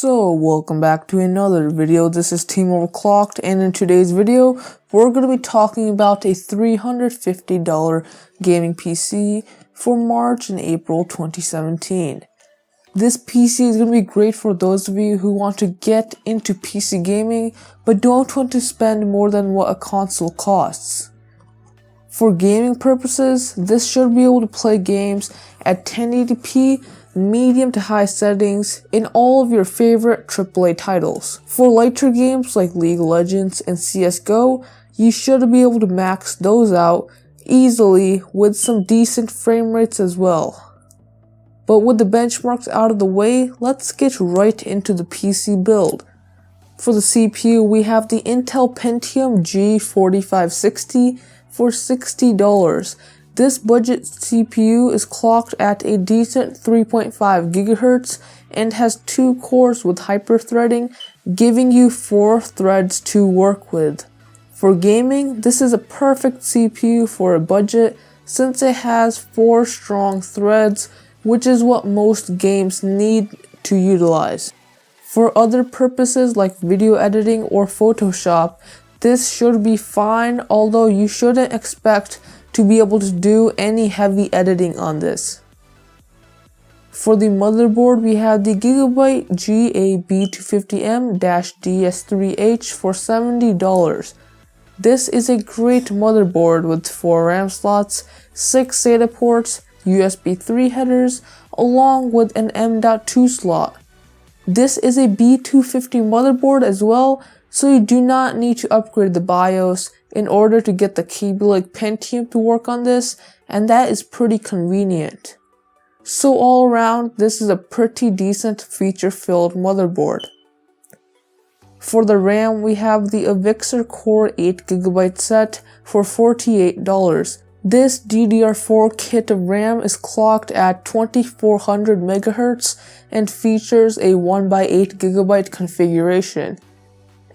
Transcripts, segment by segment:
So welcome back to another video. This is TeamOverclocked, and in today's video we're going to be talking about a $350 gaming PC for March and April 2017. This PC is going to be great for those of you who want to get into PC gaming but don't want to spend more than what a console costs. For gaming purposes, this should be able to play games at 1080p medium to high settings in all of your favorite AAA titles. For lighter games like League of Legends and CSGO, you should be able to max those out easily with some decent frame rates as well. But with the benchmarks out of the way, let's get right into the PC build. For the CPU, we have the Intel Pentium G4560 for $60. This budget CPU is clocked at a decent 3.5 GHz and has 2 cores with hyper-threading, giving you 4 threads to work with. For gaming, this is a perfect CPU for a budget since it has 4 strong threads, which is what most games need to utilize. For other purposes like video editing or Photoshop, this should be fine, although you shouldn't expect to be able to do any heavy editing on this. For the motherboard, we have the Gigabyte GA B250M-DS3H for $70. This is a great motherboard with 4 RAM slots, 6 SATA ports, USB 3 headers, along with an M.2 slot. This is a B250 motherboard as well, so you do not need to upgrade the BIOS in order to get the Intel Pentium to work on this, and that is pretty convenient. So all around, this is a pretty decent feature-filled motherboard. For the RAM, we have the Avixar Core 8GB set for $48. This DDR4 kit of RAM is clocked at 2400 MHz and features a 1x8GB configuration.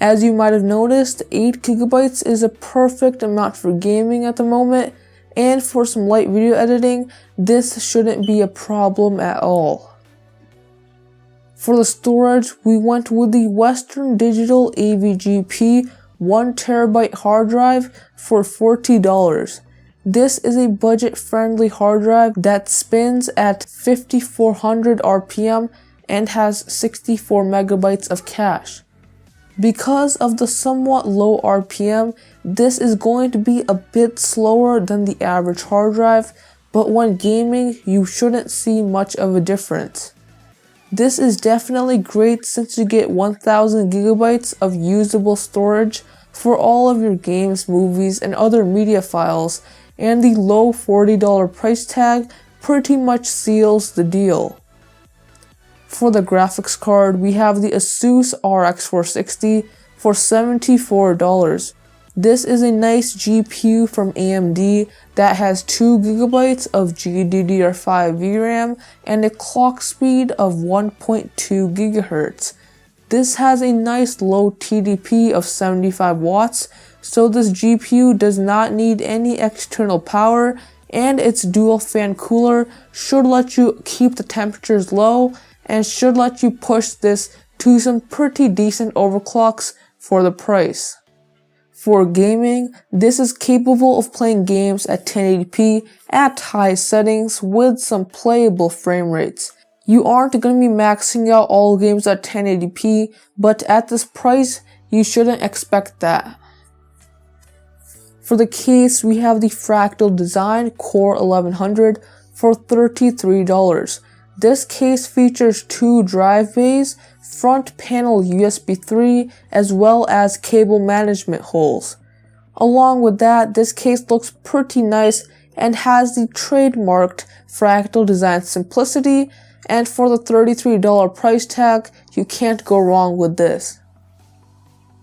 As you might have noticed, 8GB is a perfect amount for gaming at the moment, and for some light video editing, this shouldn't be a problem at all. For the storage, we went with the Western Digital AVGP 1TB hard drive for $40. This is a budget-friendly hard drive that spins at 5400 RPM and has 64 MB of cache. Because of the somewhat low RPM, this is going to be a bit slower than the average hard drive, but when gaming, you shouldn't see much of a difference. This is definitely great since you get 1000 GB of usable storage for all of your games, movies, and other media files, and the low $40 price tag pretty much seals the deal. For the graphics card, we have the Asus RX 460 for $74. This is a nice GPU from AMD that has 2 GB of GDDR5 VRAM and a clock speed of 1.2 GHz. This has a nice low TDP of 75 watts, so this GPU does not need any external power, and its dual fan cooler should let you keep the temperatures low and should let you push this to some pretty decent overclocks for the price. For gaming, this is capable of playing games at 1080p at high settings with some playable frame rates. You aren't going to be maxing out all games at 1080p, but at this price, you shouldn't expect that. For the case, we have the Fractal Design Core 1100 for $33. This case features 2 drive bays, front panel USB 3, as well as cable management holes. Along with that, this case looks pretty nice and has the trademarked Fractal Design simplicity, and for the $33 price tag, you can't go wrong with this.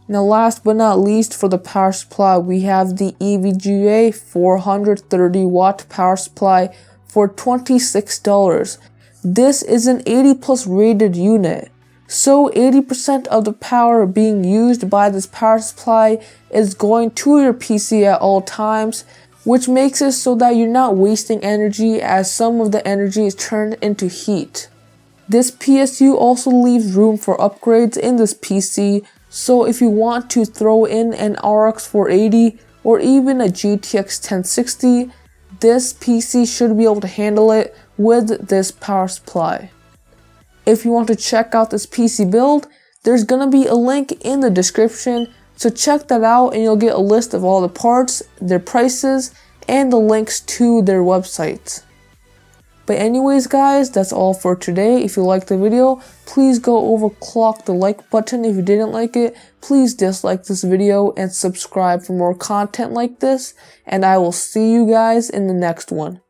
Now last but not least, for the power supply, we have the EVGA 430 watt power supply for $26. This is an 80 plus rated unit, so 80% of the power being used by this power supply is going to your PC at all times, which makes it so that you're not wasting energy as some of the energy is turned into heat. This PSU also leaves room for upgrades in this PC, so if you want to throw in an RX 480 or even a GTX 1060, this PC should be able to handle it with this power supply. If you want to check out this PC build, there's gonna be a link in the description, so check that out and you'll get a list of all the parts, their prices, and the links to their websites. But anyways guys, that's all for today. If you liked the video, please go overclock the like button. If you didn't like it, please dislike this video and subscribe for more content like this. And I will see you guys in the next one.